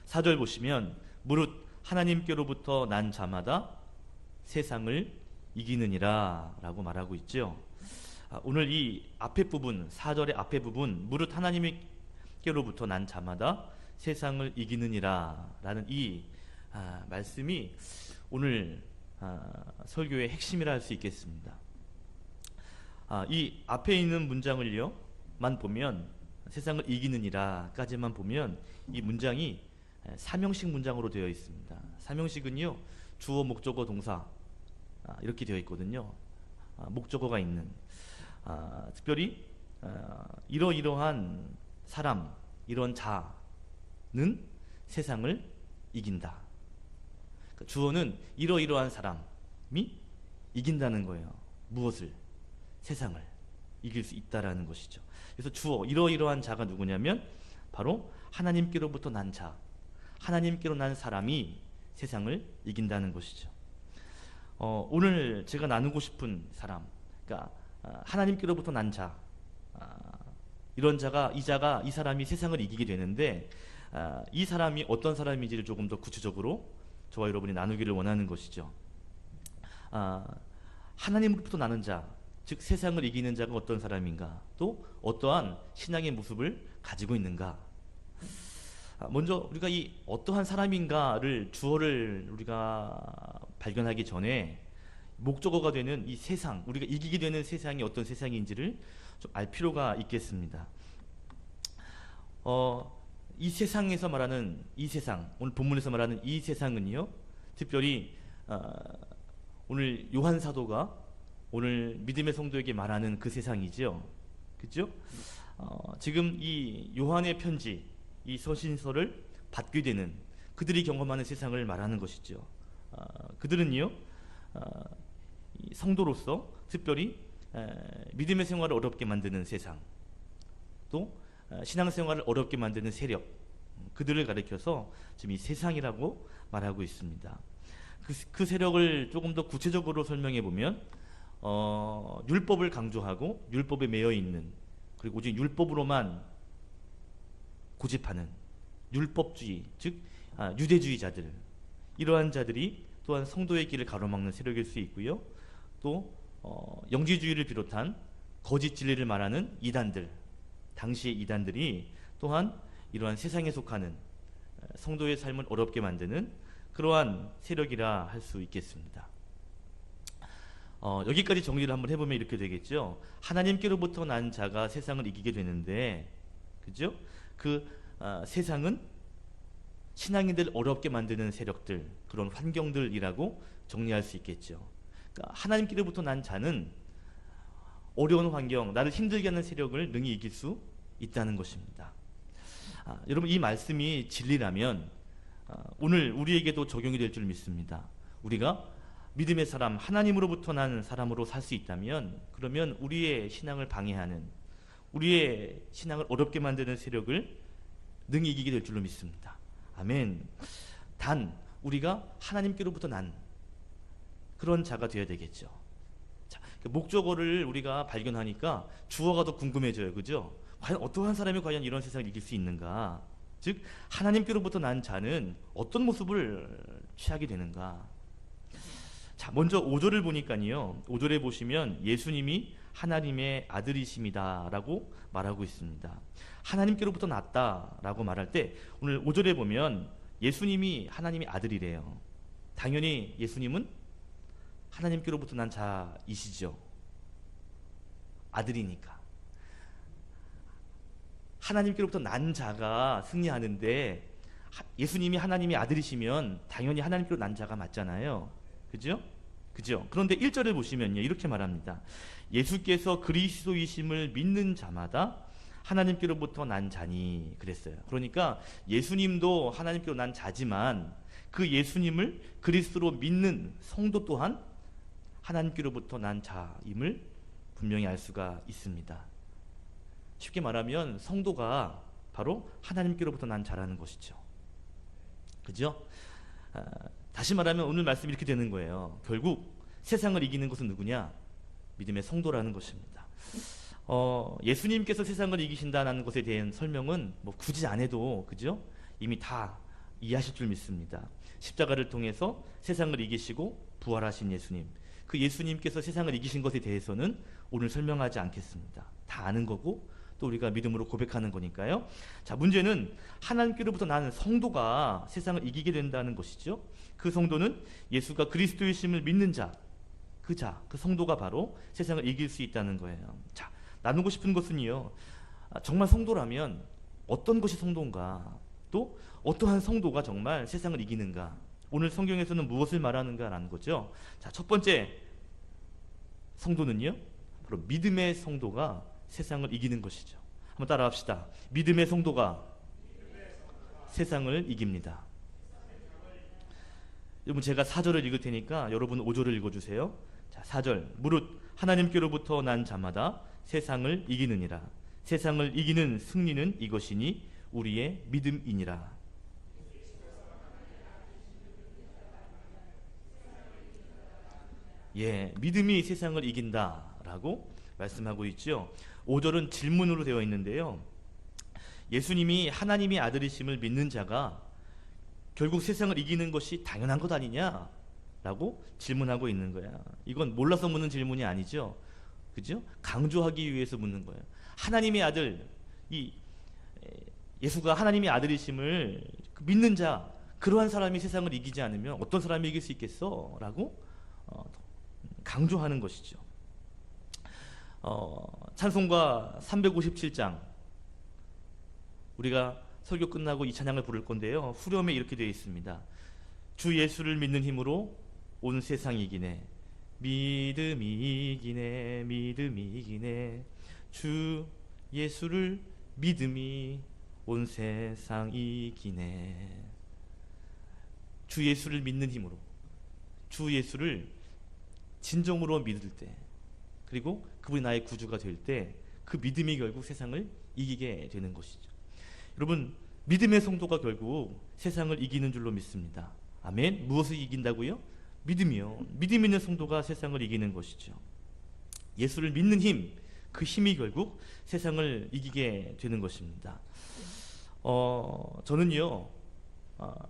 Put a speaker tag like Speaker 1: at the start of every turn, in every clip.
Speaker 1: 4절 보시면 무릇 하나님께로부터 난 자마다 세상을 이기느니라 라고 말하고 있죠. 오늘 이 앞에 부분, 4절의 앞에 부분, 무릇 하나님께로부터 난 자마다 세상을 이기느니라 라는 이 말씀이 오늘 설교의 핵심이라 할 수 있겠습니다. 이 앞에 있는 문장을만 보면, 세상을 이기느니라 까지만 보면 이 문장이 삼형식 문장으로 되어 있습니다. 삼형식은요, 주어, 목적어, 동사 이렇게 되어 있거든요. 목적어가 있는, 특별히 이러이러한 사람, 이런 자는 세상을 이긴다. 그러니까 주어는 이러이러한 사람이 이긴다는 거예요. 무엇을? 세상을 이길 수 있다라는 것이죠. 그래서 주어, 이러이러한 자가 누구냐면 바로 하나님께로부터 난 자, 하나님께로 난 사람이 세상을 이긴다는 것이죠. 오늘 제가 나누고 싶은 사람, 그러니까 하나님께로부터 난 자, 이런 자가, 이 사람이 세상을 이기게 되는데, 이 사람이 어떤 사람인지를 조금 더 구체적으로 저와 여러분이 나누기를 원하는 것이죠. 하나님으로부터 나는 자, 즉 세상을 이기는 자가 어떤 사람인가, 또 어떠한 신앙의 모습을 가지고 있는가. 먼저 우리가 이 어떠한 사람인가를, 주어를 우리가 발견하기 전에 목적어가 되는 이 세상, 우리가 이기게 되는 세상이 어떤 세상인지를 좀 알 필요가 있겠습니다. 이 세상에서 말하는 이 세상, 오늘 본문에서 말하는 이 세상은요, 특별히 오늘 요한 사도가 오늘 믿음의 성도에게 말하는 그 세상이죠. 그죠? 지금 이 요한의 편지, 이 서신서를 받게 되는 그들이 경험하는 세상을 말하는 것이죠. 그들은요, 이 성도로서 특별히 믿음의 생활을 어렵게 만드는 세상, 또 신앙생활을 어렵게 만드는 세력, 그들을 가리켜서 지금 이 세상이라고 말하고 있습니다. 그 세력을 조금 더 구체적으로 설명해 보면, 율법을 강조하고 율법에 매여 있는, 그리고 오직 율법으로만 고집하는 율법주의, 즉 유대주의자들, 이러한 자들이 또한 성도의 길을 가로막는 세력일 수 있고요. 또 영지주의를 비롯한 거짓 진리를 말하는 이단들, 당시의 이단들이 또한 이러한 세상에 속하는 성도의 삶을 어렵게 만드는 그러한 세력이라 할 수 있겠습니다. 여기까지 정리를 한번 해보면 이렇게 되겠죠. 하나님께로부터 난 자가 세상을 이기게 되는데, 그죠? 세상은 신앙인들을 어렵게 만드는 세력들, 그런 환경들이라고 정리할 수 있겠죠. 그러니까 하나님께로부터 난 자는 어려운 환경, 나를 힘들게 하는 세력을 능히 이길 수 있다는 것입니다. 여러분, 이 말씀이 진리라면 오늘 우리에게도 적용이 될 줄 믿습니다. 우리가 믿음의 사람, 하나님으로부터 난 사람으로 살 수 있다면, 그러면 우리의 신앙을 방해하는, 우리의 신앙을 어렵게 만드는 세력을 능히 이기게 될 줄로 믿습니다. 아멘. 단 우리가 하나님께로부터 난 그런 자가 되어야 되겠죠. 자, 목적어를 우리가 발견하니까 주어가 더 궁금해져요. 그죠? 과연 어떠한 사람이 과연 이런 세상을 이길 수 있는가? 즉 하나님께로부터 난 자는 어떤 모습을 취하게 되는가? 자, 먼저 5절을 보니까요, 5절에 보시면 예수님이 하나님의 아들이십니다 라고 말하고 있습니다. 하나님께로부터 났다 라고 말할 때 오늘 5절에 보면 예수님이 하나님의 아들이래요. 당연히 예수님은 하나님께로부터 난 자이시죠. 아들이니까. 하나님께로부터 난 자가 승리하는데, 예수님이 하나님의 아들이시면 당연히 하나님께로 난 자가 맞잖아요. 그죠? 그죠? 그런데 1절을 보시면요, 이렇게 말합니다. 예수께서 그리스도이심을 믿는 자마다 하나님께로부터 난 자니, 그랬어요. 그러니까 예수님도 하나님께로 난 자지만 그 예수님을 그리스도로 믿는 성도 또한 하나님께로부터 난 자임을 분명히 알 수가 있습니다. 쉽게 말하면 성도가 바로 하나님께로부터 난 자라는 것이죠. 그죠? 다시 말하면 오늘 말씀이 이렇게 되는 거예요. 결국 세상을 이기는 것은 누구냐? 믿음의 성도라는 것입니다. 예수님께서 세상을 이기신다는 것에 대한 설명은 뭐 굳이 안 해도, 그죠? 이미 다 이해하실 줄 믿습니다. 십자가를 통해서 세상을 이기시고 부활하신 예수님, 그 예수님께서 세상을 이기신 것에 대해서는 오늘 설명하지 않겠습니다. 다 아는 거고 또 우리가 믿음으로 고백하는 거니까요. 자, 문제는 하나님께로부터 나는 성도가 세상을 이기게 된다는 것이죠. 그 성도는 예수가 그리스도이심을 믿는 자, 그 성도가 바로 세상을 이길 수 있다는 거예요. 자, 나누고 싶은 것은요, 정말 성도라면 어떤 것이 성도인가, 또 어떠한 성도가 정말 세상을 이기는가, 오늘 성경에서는 무엇을 말하는가라는 거죠. 자, 첫 번째 성도는요, 바로 믿음의 성도가 세상을 이기는 것이죠. 한번 따라합시다. 믿음의 성도가 세상을 이깁니다. 여러분, 제가 4절을 읽을 테니까 여러분 5절을 읽어주세요. 자, 4절. 무릇 하나님께로부터 난 자마다 세상을 이기느니라. 세상을 이기는 승리는 이것이니 우리의 믿음이니라. 예, 믿음이 세상을 이긴다라고 말씀하고 있죠. 5절은 질문으로 되어 있는데요. 예수님이 하나님의 아들이심을 믿는 자가 결국 세상을 이기는 것이 당연한 것 아니냐? 라고 질문하고 있는 거야. 이건 몰라서 묻는 질문이 아니죠. 그죠? 강조하기 위해서 묻는 거예요. 하나님의 아들, 예수가 하나님의 아들이심을 믿는 자, 그러한 사람이 세상을 이기지 않으면 어떤 사람이 이길 수 있겠어? 라고 강조하는 것이죠. 찬송가 357장, 우리가 설교 끝나고 이 찬양을 부를 건데요, 후렴에 이렇게 되어 있습니다. 주 예수를 믿는 힘으로 온 세상이 이기네. 믿음이 이기네. 믿음이 이기네. 주 예수를 믿음이 온 세상이 이기네. 주 예수를 믿는 힘으로, 주 예수를 진정으로 믿을 때, 그리고 그분이 나의 구주가 될 때 그 믿음이 결국 세상을 이기게 되는 것이죠. 여러분, 믿음의 성도가 결국 세상을 이기는 줄로 믿습니다. 아멘. 무엇을 이긴다고요? 믿음이요. 믿음 있는 성도가 세상을 이기는 것이죠. 예수를 믿는 힘, 그 힘이 결국 세상을 이기게 되는 것입니다. 저는요,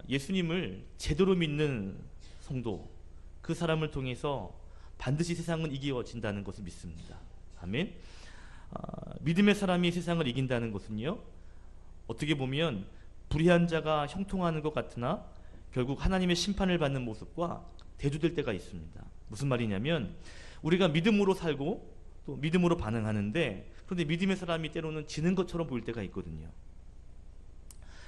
Speaker 1: 예수님을 제대로 믿는 성도, 그 사람을 통해서 반드시 세상은 이겨진다는 것을 믿습니다. 아멘. 믿음의 사람이 세상을 이긴다는 것은요, 어떻게 보면 불의한 자가 형통하는 것 같으나 결국 하나님의 심판을 받는 모습과 대조될 때가 있습니다. 무슨 말이냐면, 우리가 믿음으로 살고 또 믿음으로 반응하는데, 그런데 믿음의 사람이 때로는 지는 것처럼 보일 때가 있거든요.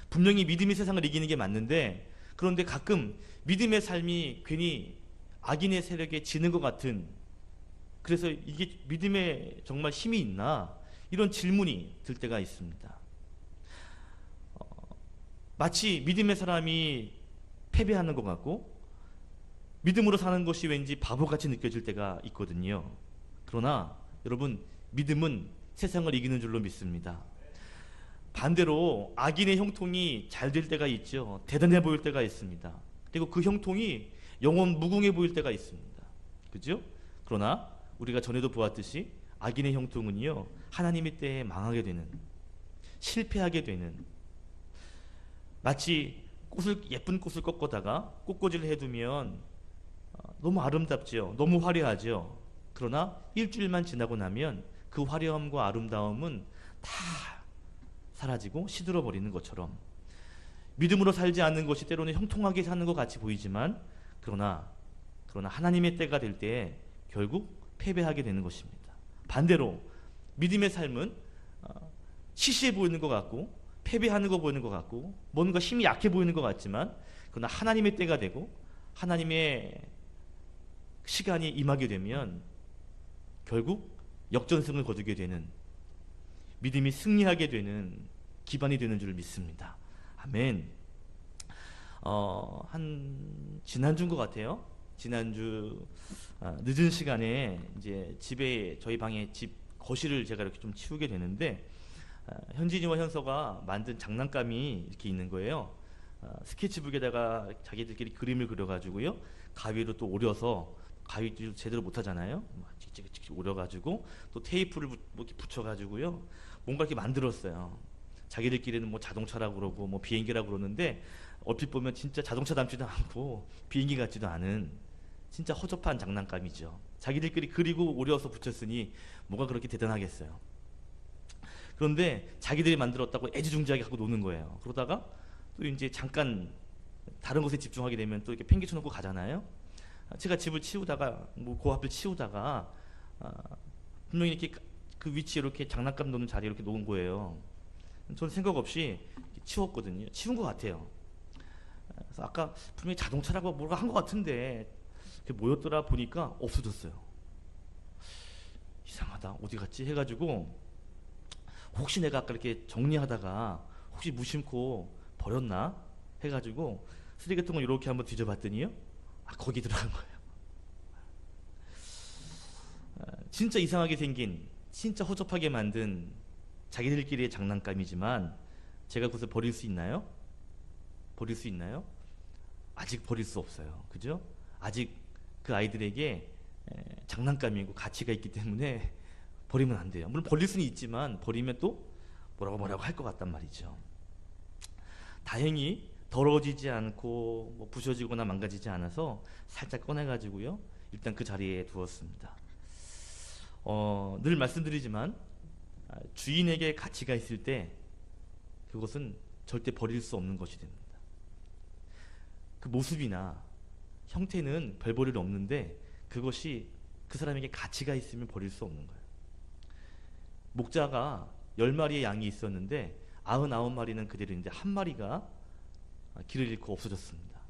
Speaker 1: 분명히 믿음이 세상을 이기는 게 맞는데, 그런데 가끔 믿음의 삶이 괜히 악인의 세력에 지는 것 같은, 그래서 이게 믿음에 정말 힘이 있나, 이런 질문이 들 때가 있습니다. 마치 믿음의 사람이 패배하는 것 같고 믿음으로 사는 것이 왠지 바보같이 느껴질 때가 있거든요. 그러나 여러분, 믿음은 세상을 이기는 줄로 믿습니다. 반대로 악인의 형통이 잘 될 때가 있죠. 대단해 보일 때가 있습니다. 그리고 그 형통이 영원 무궁해 보일 때가 있습니다. 그죠? 그러나 우리가 전에도 보았듯이 악인의 형통은요, 하나님의 때에 망하게 되는, 실패하게 되는, 마치 예쁜 꽃을 꺾어다가 꽃꽂이를 해두면 너무 아름답죠. 너무 화려하죠. 그러나 일주일만 지나고 나면 그 화려함과 아름다움은 다 사라지고 시들어 버리는 것처럼, 믿음으로 살지 않는 것이 때로는 형통하게 사는 것 같이 보이지만 그러나 하나님의 때가 될 때 결국 패배하게 되는 것입니다. 반대로 믿음의 삶은 시시해 보이는 것 같고 패배하는 거 보이는 것 같고 뭔가 힘이 약해 보이는 것 같지만, 그러나 하나님의 때가 되고 하나님의 시간이 임하게 되면 결국 역전승을 거두게 되는, 믿음이 승리하게 되는 기반이 되는 줄 믿습니다. 아멘. 지난주인 것 같아요. 지난주 늦은 시간에 이제 집에, 저희 방에 집 거실을 제가 이렇게 좀 치우게 되는데, 현진이와 현서가 만든 장난감이 이렇게 있는 거예요. 스케치북에다가 자기들끼리 그림을 그려가지고요, 가위로 또 오려서, 가위도 제대로 못하잖아요. 찍찍찍 오려가지고 또 테이프를 이렇게 붙여가지고요, 뭔가 이렇게 만들었어요. 자기들끼리는 뭐 자동차라고 그러고 뭐 비행기라고 그러는데 얼핏 보면 진짜 자동차 닮지도 않고 비행기 같지도 않은 진짜 허접한 장난감이죠. 자기들끼리 그리고 오려서 붙였으니 뭐가 그렇게 대단하겠어요. 그런데 자기들이 만들었다고 애지중지하게 갖고 노는 거예요. 그러다가 또 이제 잠깐 다른 것에 집중하게 되면 또 이렇게 팽개쳐 놓고 가잖아요. 제가 집을 치우다가 뭐 그 앞을 치우다가 분명히 이렇게 그 위치에 이렇게 장난감 놓는 자리에 이렇게 놓은 거예요. 저는 생각 없이 치웠거든요. 치운 것 같아요. 그래서 아까 분명히 자동차라고 뭐가 한 것 같은데 뭐였더라 보니까 없어졌어요. 이상하다, 어디 갔지 해가지고 혹시 내가 아까 이렇게 정리하다가 혹시 무심코 버렸나 해가지고 쓰레기통을 이렇게 한번 뒤져봤더니요, 거기 들어간 거예요. 진짜 이상하게 생긴, 진짜 허접하게 만든 자기들끼리의 장난감이지만 제가 그것을 버릴 수 있나요? 버릴 수 있나요? 아직 버릴 수 없어요. 그죠? 아직 그 아이들에게 장난감이고 가치가 있기 때문에 버리면 안 돼요. 물론 버릴 수는 있지만 버리면 또 뭐라고 할 것 같단 말이죠. 다행히 더러워지지 않고 뭐 부셔지거나 망가지지 않아서 살짝 꺼내가지고요, 일단 그 자리에 두었습니다. 늘 말씀드리지만 주인에게 가치가 있을 때 그것은 절대 버릴 수 없는 것이 됩니다. 그 모습이나 형태는 별 볼 일 없는데 그것이 그 사람에게 가치가 있으면 버릴 수 없는 거예요. 목자가 10마리의 양이 있었는데 99마리는 그대로 있는데 한 마리가 길을 잃고 없어졌습니다.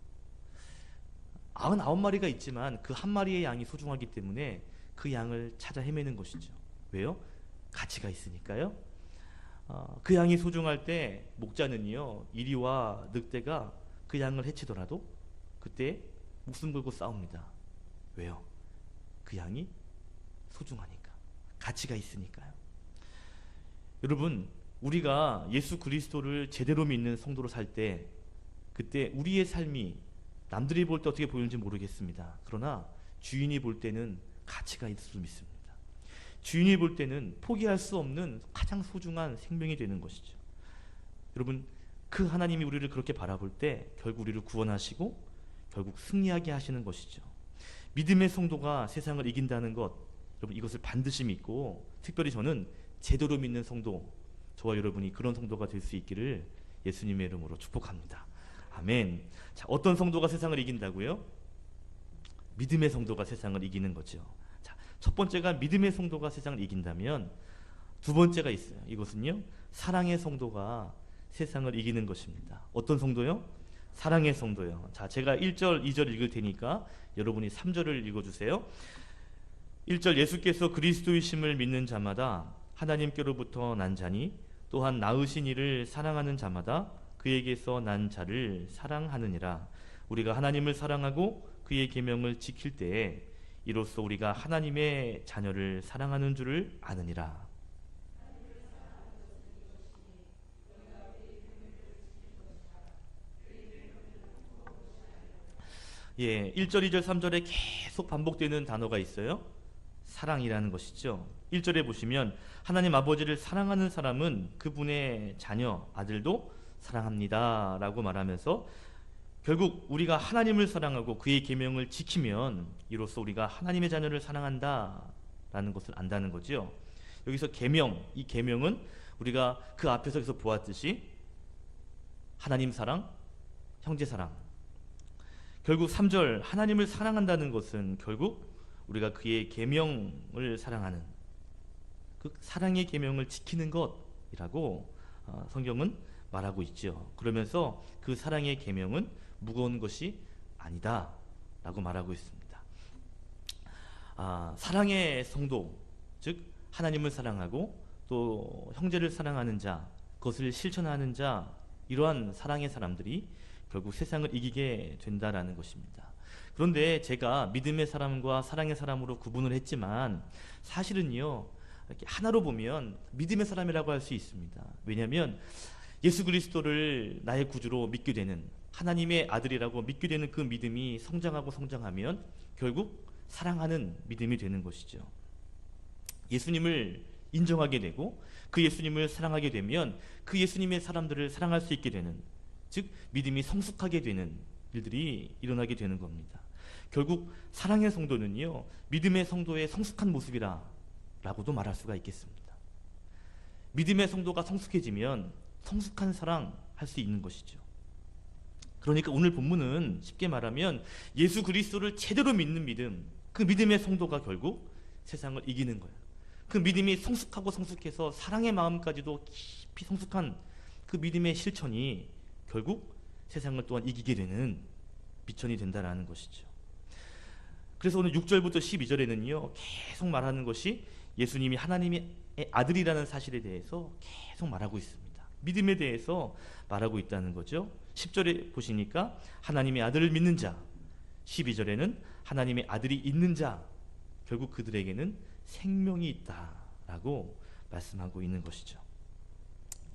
Speaker 1: 99마리가 있지만 그 한 마리의 양이 소중하기 때문에 그 양을 찾아 헤매는 것이죠. 왜요? 가치가 있으니까요. 그 양이 소중할 때 목자는요, 이리와 늑대가 그 양을 해치더라도 그때 목숨 걸고 싸웁니다. 왜요? 그 양이 소중하니까, 가치가 있으니까요. 여러분, 우리가 예수 그리스도를 제대로 믿는 성도로 살 때 그때 우리의 삶이 남들이 볼 때 어떻게 보이는지 모르겠습니다. 그러나 주인이 볼 때는 가치가 있을 수 믿습니다. 주인이 볼 때는 포기할 수 없는 가장 소중한 생명이 되는 것이죠. 여러분, 그 하나님이 우리를 그렇게 바라볼 때 결국 우리를 구원하시고 결국 승리하게 하시는 것이죠. 믿음의 성도가 세상을 이긴다는 것, 여러분 이것을 반드시 믿고, 특별히 저는 제대로 믿는 성도, 저와 여러분이 그런 성도가 될 수 있기를 예수님의 이름으로 축복합니다. 아멘. 자, 어떤 성도가 세상을 이긴다고요? 믿음의 성도가 세상을 이기는 거죠. 자, 첫 번째가 믿음의 성도가 세상을 이긴다면 두 번째가 있어요. 이것은요, 사랑의 성도가 세상을 이기는 것입니다. 어떤 성도요? 사랑의 성도요. 자, 제가 1절, 2절 읽을 테니까 여러분이 3절을 읽어주세요. 1절, 예수께서 그리스도이심을 믿는 자마다 하나님께로부터 난 자니 또한 낳으신 이를 사랑하는 자마다 그에게서 난 자를 사랑하느니라. 우리가 하나님을 사랑하고 그의 계명을 지킬 때에 이로써 우리가 하나님의 자녀를 사랑하는 줄을 아느니라. 예, 1절, 2절, 3절에 계속 반복되는 단어가 있어요. 사랑이라는 것이죠. 1절에 보시면 하나님 아버지를 사랑하는 사람은 그분의 자녀, 아들도 사랑합니다 라고 말하면서 결국 우리가 하나님을 사랑하고 그의 계명을 지키면 이로써 우리가 하나님의 자녀를 사랑한다 라는 것을 안다는 거죠. 여기서 계명, 이 계명은 우리가 그 앞에서 계속 보았듯이 하나님 사랑, 형제 사랑, 결국 3절 하나님을 사랑한다는 것은 결국 우리가 그의 계명을 사랑하는, 그 사랑의 계명을 지키는 것이라고 성경은 말하고 있죠. 그러면서 그 사랑의 계명은 무거운 것이 아니다 라고 말하고 있습니다. 사랑의 성도, 즉 하나님을 사랑하고 또 형제를 사랑하는 자, 그것을 실천하는 자, 이러한 사랑의 사람들이 결국 세상을 이기게 된다라는 것입니다. 그런데 제가 믿음의 사람과 사랑의 사람으로 구분을 했지만 사실은요, 이렇게 하나로 보면 믿음의 사람이라고 할 수 있습니다. 왜냐하면 예수 그리스도를 나의 구주로 믿게 되는, 하나님의 아들이라고 믿게 되는 그 믿음이 성장하고 성장하면 결국 사랑하는 믿음이 되는 것이죠. 예수님을 인정하게 되고 그 예수님을 사랑하게 되면 그 예수님의 사람들을 사랑할 수 있게 되는, 즉 믿음이 성숙하게 되는 일들이 일어나게 되는 겁니다. 결국 사랑의 성도는요, 믿음의 성도의 성숙한 모습이라고도 말할 수가 있겠습니다. 믿음의 성도가 성숙해지면 성숙한 사랑 할 수 있는 것이죠. 그러니까 오늘 본문은 쉽게 말하면 예수 그리스도를 제대로 믿는 믿음, 그 믿음의 성도가 결국 세상을 이기는 거예요. 그 믿음이 성숙하고 성숙해서 사랑의 마음까지도 깊이 성숙한 그 믿음의 실천이 결국 세상을 또한 이기게 되는 미천이 된다라는 것이죠. 그래서 오늘 6절부터 12절에는요 계속 말하는 것이 예수님이 하나님의 아들이라는 사실에 대해서 계속 말하고 있습니다. 믿음에 대해서 말하고 있다는 거죠. 10절에 보시니까 하나님의 아들을 믿는 자, 12절에는 하나님의 아들이 있는 자, 결국 그들에게는 생명이 있다라고 말씀하고 있는 것이죠.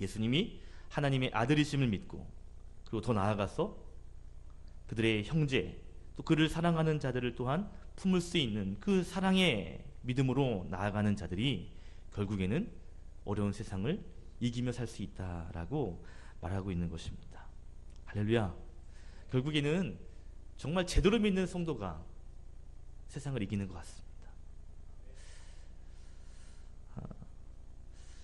Speaker 1: 예수님이 하나님의 아들이심을 믿고, 그리고 더 나아가서 그들의 형제, 또 그를 사랑하는 자들을 또한 품을 수 있는 그 사랑의 믿음으로 나아가는 자들이 결국에는 어려운 세상을 이기며 살 수 있다라고 말하고 있는 것입니다. 할렐루야. 결국에는 정말 제대로 믿는 성도가 세상을 이기는 것 같습니다.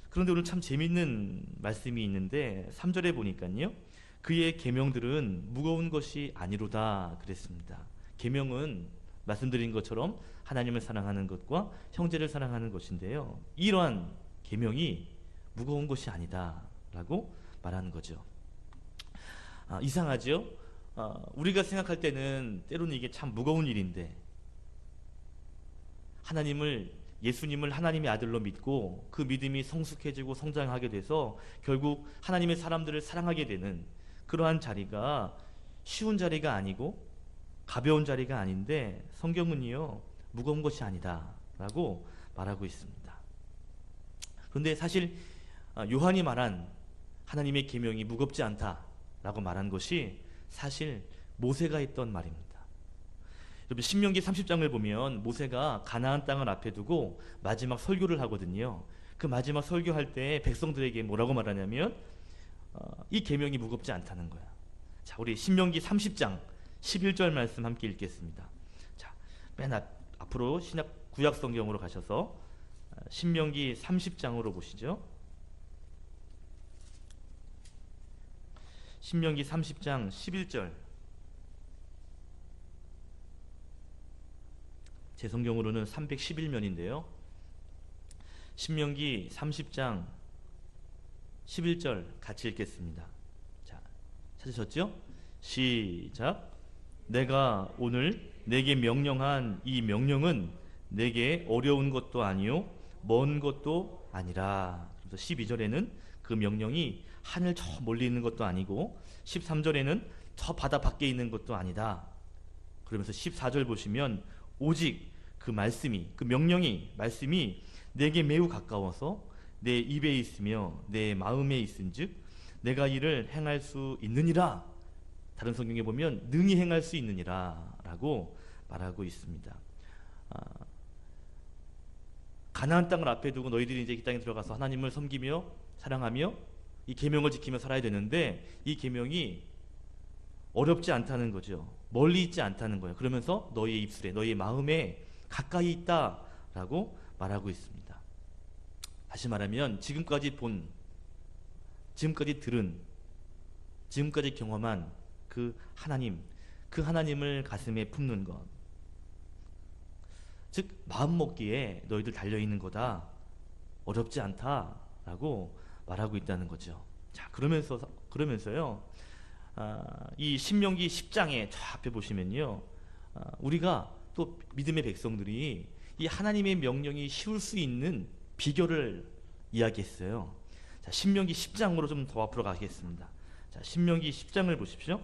Speaker 1: 그런데 오늘 참 재밌는 말씀이 있는데 3절에 보니까요, 그의 계명들은 무거운 것이 아니로다 그랬습니다. 계명은 말씀드린 것처럼 하나님을 사랑하는 것과 형제를 사랑하는 것인데요, 이러한 계명이 무거운 것이 아니다 라고 말하는 거죠. 이상하죠? 우리가 생각할 때는 때로는 이게 참 무거운 일인데, 예수님을 하나님의 아들로 믿고 그 믿음이 성숙해지고 성장하게 돼서 결국 하나님의 사람들을 사랑하게 되는 그러한 자리가 쉬운 자리가 아니고 가벼운 자리가 아닌데, 성경은요 무거운 것이 아니다 라고 말하고 있습니다. 그런데 사실 요한이 말한 하나님의 계명이 무겁지 않다라고 말한 것이 사실 모세가 했던 말입니다. 여러분, 신명기 30장을 보면 모세가 가나안 땅을 앞에 두고 마지막 설교를 하거든요. 그 마지막 설교할 때 백성들에게 뭐라고 말하냐면 이 계명이 무겁지 않다는 거야. 자, 우리 신명기 30장 11절 말씀 함께 읽겠습니다. 자, 맨 앞으로 구약 성경으로 가셔서 신명기 30장으로 보시죠. 신명기 30장 11절. 제 성경으로는 311면인데요. 신명기 30장 11절 같이 읽겠습니다. 자, 찾으셨죠? 시작. 내가 오늘 내게 명령한 이 명령은 내게 어려운 것도 아니요 먼 것도 아니라. 그래서 12절에는 그 명령이 하늘 저 멀리 있는 것도 아니고 13절에는 저 바다 밖에 있는 것도 아니다. 그러면서 14절 보시면 오직 그 말씀이, 그 명령이, 말씀이 내게 매우 가까워서 내 입에 있으며 내 마음에 있은즉 내가 이를 행할 수 있느니라. 다른 성경에 보면 능히 행할 수 있느니라 라고 말하고 있습니다. 가나안 땅을 앞에 두고 너희들이 이제 이 땅에 들어가서 하나님을 섬기며 사랑하며 이 계명을 지키며 살아야 되는데, 이 계명이 어렵지 않다는 거죠. 멀리 있지 않다는 거예요. 그러면서 너희의 입술에, 너희의 마음에 가까이 있다라고 말하고 있습니다. 다시 말하면 지금까지 들은, 지금까지 경험한 그 하나님을 가슴에 품는 것, 즉 마음 먹기에 너희들 달려있는 거다, 어렵지 않다라고 말하고 있다는 거죠. 자, 그러면서요 이 신명기 10장에 저 앞에 보시면요, 우리가 또 믿음의 백성들이 이 하나님의 명령이 쉬울 수 있는 비결을 이야기했어요. 자, 신명기 10장으로 좀 더 앞으로 가겠습니다. 자, 신명기 10장을 보십시오.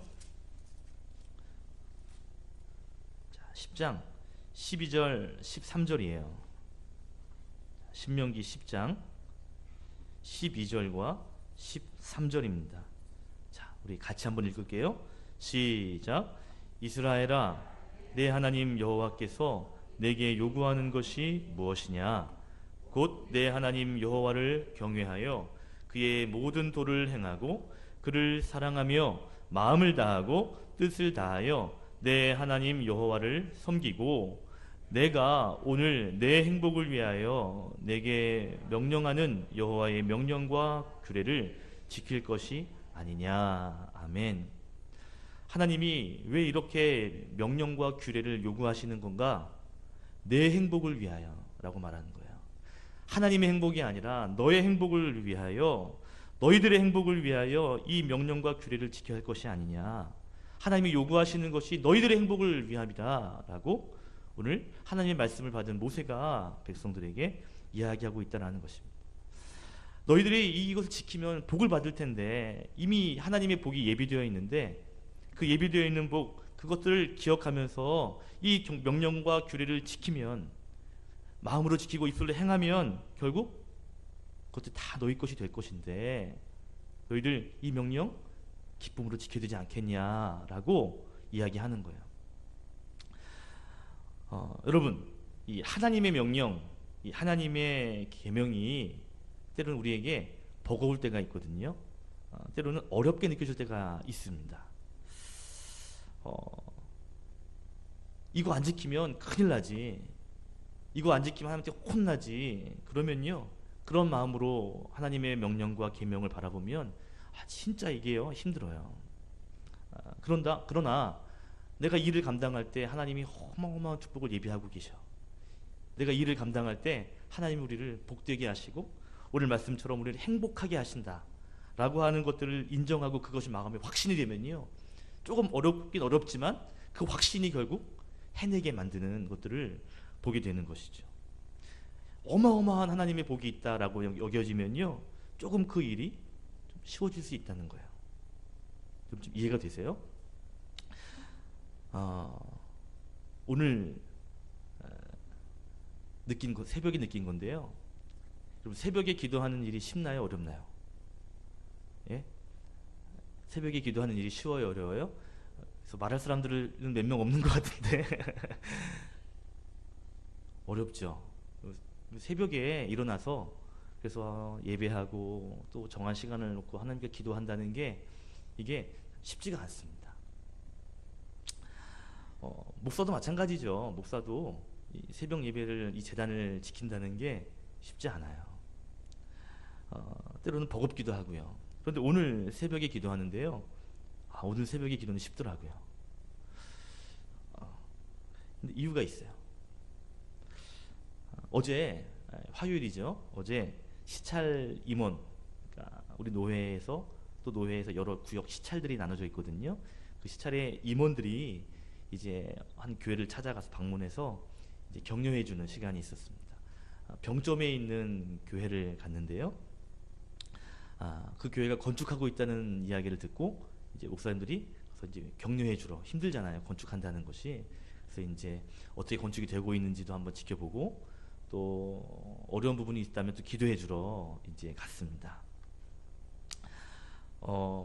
Speaker 1: 자, 10장 12절 13절이에요. 신명기 10장 12절과 13절입니다. 자, 우리 같이 한번 읽을게요. 시작. 이스라엘아, 내 하나님 여호와께서 내게 요구하는 것이 무엇이냐? 곧 내 하나님 여호와를 경외하여 그의 모든 도를 행하고 그를 사랑하며 마음을 다하고 뜻을 다하여 내 하나님 여호와를 섬기고 내가 오늘 내 행복을 위하여 내게 명령하는 여호와의 명령과 규례를 지킬 것이 아니냐. 아멘. 하나님이 왜 이렇게 명령과 규례를 요구하시는 건가? 내 행복을 위하여 라고 말하는 거예요. 하나님의 행복이 아니라 너의 행복을 위하여, 너희들의 행복을 위하여 이 명령과 규례를 지켜야 할 것이 아니냐. 하나님이 요구하시는 것이 너희들의 행복을 위함이다 라고 오늘 하나님의 말씀을 받은 모세가 백성들에게 이야기하고 있다는 것입니다. 너희들이 이것을 지키면 복을 받을 텐데, 이미 하나님의 복이 예비되어 있는데 그 예비되어 있는 복, 그것들을 기억하면서 이 명령과 규례를 지키면, 마음으로 지키고 입술로 행하면 결국 그것도 다 너희 것이 될 것인데 너희들 이 명령 기쁨으로 지켜야 되지 않겠냐라고 이야기하는 거예요. 여러분, 이 하나님의 명령, 이 하나님의 계명이 때로는 우리에게 버거울 때가 있거든요. 때로는 어렵게 느껴질 때가 있습니다. 이거 안 지키면 큰일 나지, 이거 안 지키면 하나님한테 혼나지, 그러면요, 그런 마음으로 하나님의 명령과 계명을 바라보면 진짜 이게요 힘들어요. 그러나 내가 일을 감당할 때 하나님이 어마어마한 축복을 예비하고 계셔. 내가 일을 감당할 때 하나님이 우리를 복되게 하시고 오늘 말씀처럼 우리를 행복하게 하신다 라고 하는 것들을 인정하고 그것이 마음에 확신이 되면요, 조금 어렵긴 어렵지만 그 확신이 결국 해내게 만드는 것들을 보게 되는 것이죠. 어마어마한 하나님의 복이 있다라고 여겨지면요, 조금 그 일이 좀 쉬워질 수 있다는 거예요. 좀 이해가 되세요? 오늘 새벽에 느낀 건데요. 여러분, 새벽에 기도하는 일이 쉽나요, 어렵나요? 예? 새벽에 기도하는 일이 쉬워요, 어려워요? 그래서 말할 사람들은 몇 명 없는 것 같은데 어렵죠. 새벽에 일어나서 그래서 예배하고 또 정한 시간을 놓고 하나님께 기도한다는 게 이게 쉽지가 않습니다. 목사도 마찬가지죠. 목사도 이 새벽 예배를, 이 제단을 지킨다는 게 쉽지 않아요. 때로는 버겁기도 하고요. 그런데 오늘 새벽에 기도하는데요, 오늘 새벽에 기도는 쉽더라고요. 근데 이유가 있어요. 어제 화요일이죠. 어제 시찰 임원, 그러니까 우리 노회에서, 또 노회에서 여러 구역 시찰들이 나눠져 있거든요. 그 시찰의 임원들이 이제 한 교회를 찾아가서 방문해서 이제 격려해 주는 시간이 있었습니다. 병점에 있는 교회를 갔는데요. 그 교회가 건축하고 있다는 이야기를 듣고 이제 목사님들이 그래서 이제 격려해 주러, 힘들잖아요, 건축한다는 것이. 그래서 이제 어떻게 건축이 되고 있는지도 한번 지켜보고 또 어려운 부분이 있다면 또 기도해 주러 이제 갔습니다.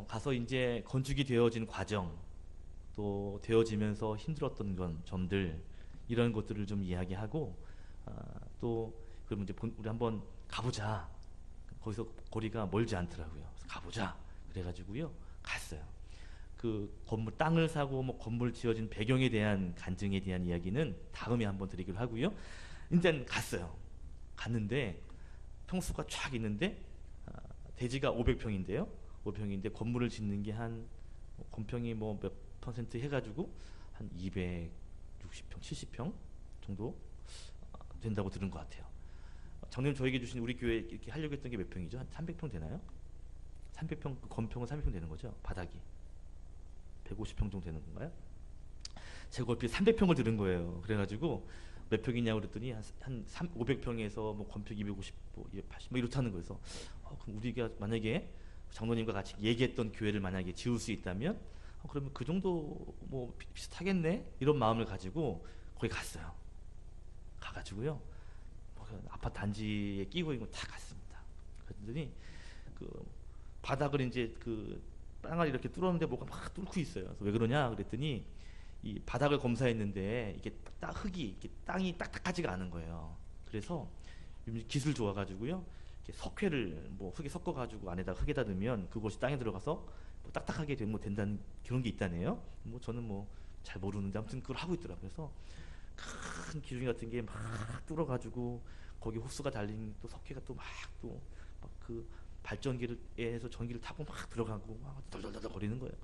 Speaker 1: 가서 이제 건축이 되어진 과정, 또 되어지면서 힘들었던 점들, 이런 것들을 좀 이야기하고, 또 그러면 이제 우리 한번 가보자. 거기서 거리가 멀지 않더라고요. 그래서 가보자. 그래가지고요, 갔어요. 그 건물, 땅을 사고 뭐 건물 지어진 배경에 대한 간증에 대한 이야기는 다음에 한번 드리기로 하고요. 일단 갔어요. 갔는데 평수가 쫙 있는데 대지가 500평인데요. 500평인데 건물을 짓는 게 한 건평이 뭐 몇 퍼센트 해가지고 한 260평, 70평 정도 된다고 들은 것 같아요. 작년 저에게 주신 우리 교회 이렇게 하려고 했던 게 몇 평이죠? 한 300평 되나요? 300평, 그 건평은 300평 되는 거죠? 바닥이 150평 정도 되는 건가요? 제가 얼핏 300평을 들은 거예요. 그래가지고 몇 평이냐고 그랬더니 한 500평에서 뭐 건평 250, 뭐 280, 뭐 이렇다는 거여서 그럼 우리가 만약에 장로님과 같이 얘기했던 교회를 만약에 지을 수 있다면 그러면 그 정도 뭐 비슷하겠네, 이런 마음을 가지고 거기 갔어요. 가가지고요, 아파트 단지에 끼고 있는 거 다 갔습니다. 그랬더니 그 바닥을 이제 그 땅을 이렇게 뚫었는데 뭐가 막 뚫고 있어요. 그래서 왜 그러냐 그랬더니 이 바닥을 검사했는데 이게 흙이, 이게 땅이 딱딱하지가 않은 거예요. 그래서 기술 좋아가지고요, 이렇게 석회를 뭐 흙에 섞어가지고 안에다 흙에다 넣으면 그것이 땅에 들어가서 뭐 딱딱하게 되면 뭐 된다는 그런 게 있다네요. 뭐 저는 뭐 잘 모르는데 아무튼 그걸 하고 있더라고요. 그래서 큰 기둥이 같은 게 막 뚫어가지고 거기 호스가 달린 또 석회가 또 막 또 막 그 발전기에서 전기를 타고 막 들어가고 막 덜덜덜 거리는 거예요.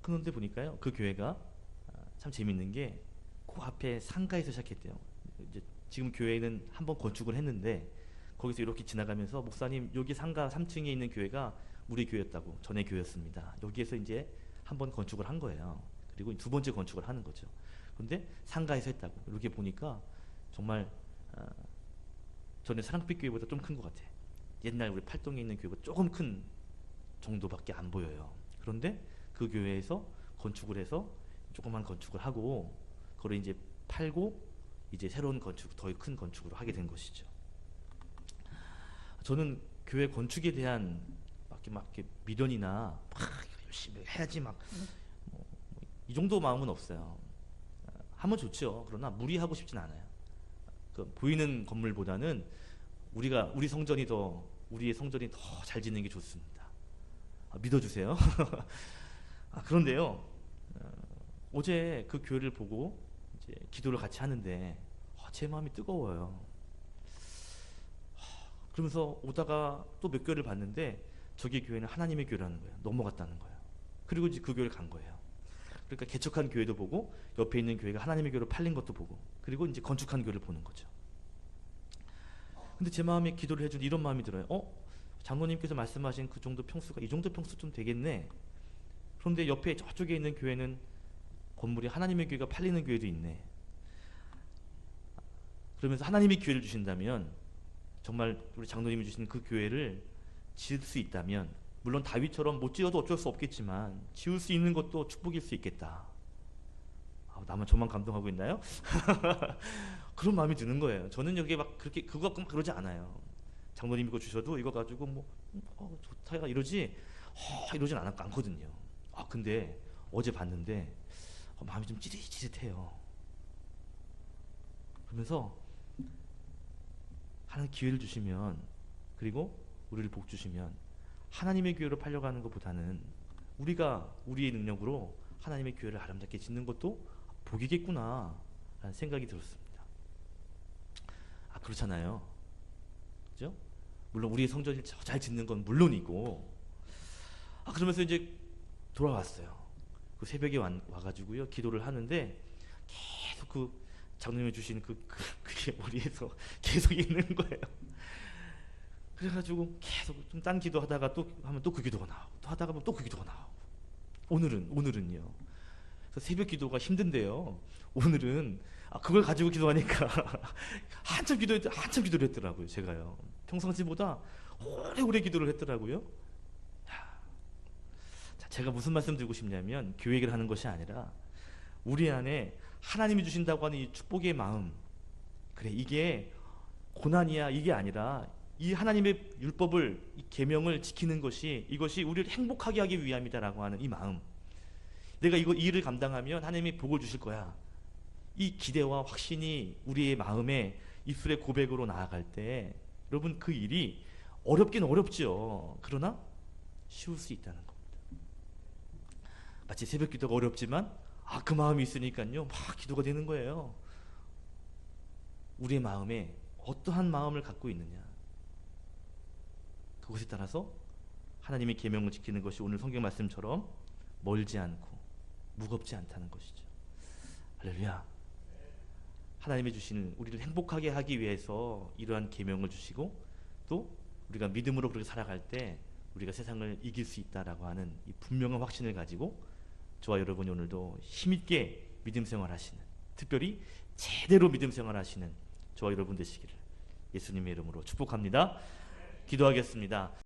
Speaker 1: 그런데 보니까요, 그 교회가 참 재밌는 게 그 앞에 상가에서 시작했대요. 이제 지금 교회는 한번 건축을 했는데 거기서 이렇게 지나가면서 목사님 여기 상가 3층에 있는 교회가 우리 교회였다고, 전에 교회였습니다. 여기에서 이제 한번 건축을 한 거예요. 그리고 두 번째 건축을 하는 거죠. 그런데 상가에서 했다고. 이렇게 보니까 정말 전에 사랑빛 교회보다 좀 큰 것 같아. 옛날 우리 팔동에 있는 교회보다 조금 큰 정도밖에 안 보여요. 그런데 그 교회에서 건축을 해서 조그만 건축을 하고 그걸 이제 팔고 이제 새로운 건축, 더 큰 건축으로 하게 된 것이죠. 저는 교회 건축에 대한 막 이렇게 미련이나 막 열심히 해야지 막 이 정도 마음은 없어요. 하면 좋죠. 그러나 무리하고 싶진 않아요. 그 보이는 건물보다는 우리 성전이 더, 우리의 성전이 더 잘 짓는 게 좋습니다. 믿어주세요. 그런데요, 어제 그 교회를 보고 이제 기도를 같이 하는데 제 마음이 뜨거워요. 그러면서 오다가 또 몇 교회를 봤는데 저기 교회는 하나님의 교회라는 거예요. 넘어갔다는 거예요. 그리고 이제 그 교회를 간 거예요. 그러니까 개척한 교회도 보고 옆에 있는 교회가 하나님의 교회로 팔린 것도 보고 그리고 이제 건축한 교회를 보는 거죠. 근데 제 마음에 기도를 해준 이런 마음이 들어요. 장로님께서 말씀하신 그 정도 평수가 이 정도 평수 좀 되겠네. 그런데 옆에 저쪽에 있는 교회는 건물이 하나님의 교회가 팔리는 교회도 있네. 그러면서 하나님이 기회를 주신다면 정말 우리 장로님이 주신 그 교회를 지을 수 있다면, 물론 다윗처럼 못 지어도 어쩔 수 없겠지만 지을 수 있는 것도 축복일 수 있겠다. 나만 저만 감동하고 있나요? 그런 마음이 드는 거예요. 저는 여기에 막 그렇게 그거 갖고 막 그러지 않아요. 장로님 이거 주셔도 이거 가지고 뭐 좋다 이러지 이러진 않거든요. 근데 어제 봤는데 마음이 좀 찌릿찌릿해요. 그러면서 하나님 기회를 주시면, 그리고 우리를 복 주시면 하나님의 교회로 팔려가는 것보다는 우리가 우리의 능력으로 하나님의 교회를 아름답게 짓는 것도 복이겠구나 라는 생각이 들었습니다. 그렇잖아요. 그죠? 물론 우리의 성전을 잘 짓는 건 물론이고, 그러면서 이제 돌아왔어요. 그 새벽에 와가지고요 기도를 하는데 계속 그 장로님이 주신 그게 머리에서 계속 있는 거예요. 그래가지고 계속 좀 딴 기도하다가 또 하면 또 그 기도가 나오고, 또 하다가 보면 또 그 기도가 나오고. 오늘은요. 그래서 새벽 기도가 힘든데요. 오늘은 그걸 가지고 기도하니까 한참 기도를 했더라고요. 제가요. 평상시보다 오래 기도를 했더라고요. 제가 무슨 말씀 드리고 싶냐면, 교회 얘기를 하는 것이 아니라 우리 안에 하나님이 주신다고 하는 이 축복의 마음, 그래 이게 고난이야 이게 아니라 이 하나님의 율법을, 이 계명을 지키는 것이, 이것이 우리를 행복하게 하기 위함이다라고 하는 이 마음, 내가 이 일을 감당하면 하나님이 복을 주실 거야, 이 기대와 확신이 우리의 마음에 입술의 고백으로 나아갈 때 여러분 그 일이 어렵긴 어렵죠. 그러나 쉬울 수 있다는 겁니다. 마치 새벽 기도가 어렵지만 그 마음이 있으니까요 막 기도가 되는 거예요. 우리의 마음에 어떠한 마음을 갖고 있느냐, 그것에 따라서 하나님의 계명을 지키는 것이 오늘 성경 말씀처럼 멀지 않고 무겁지 않다는 것이죠. 할렐루야. 하나님이 주시는 우리를 행복하게 하기 위해서 이러한 계명을 주시고, 또 우리가 믿음으로 그렇게 살아갈 때 우리가 세상을 이길 수 있다라고 하는 이 분명한 확신을 가지고 저와 여러분이 오늘도 힘있게 믿음 생활하시는, 특별히 제대로 믿음 생활하시는 저와 여러분 되시기를 예수님의 이름으로 축복합니다. 기도하겠습니다.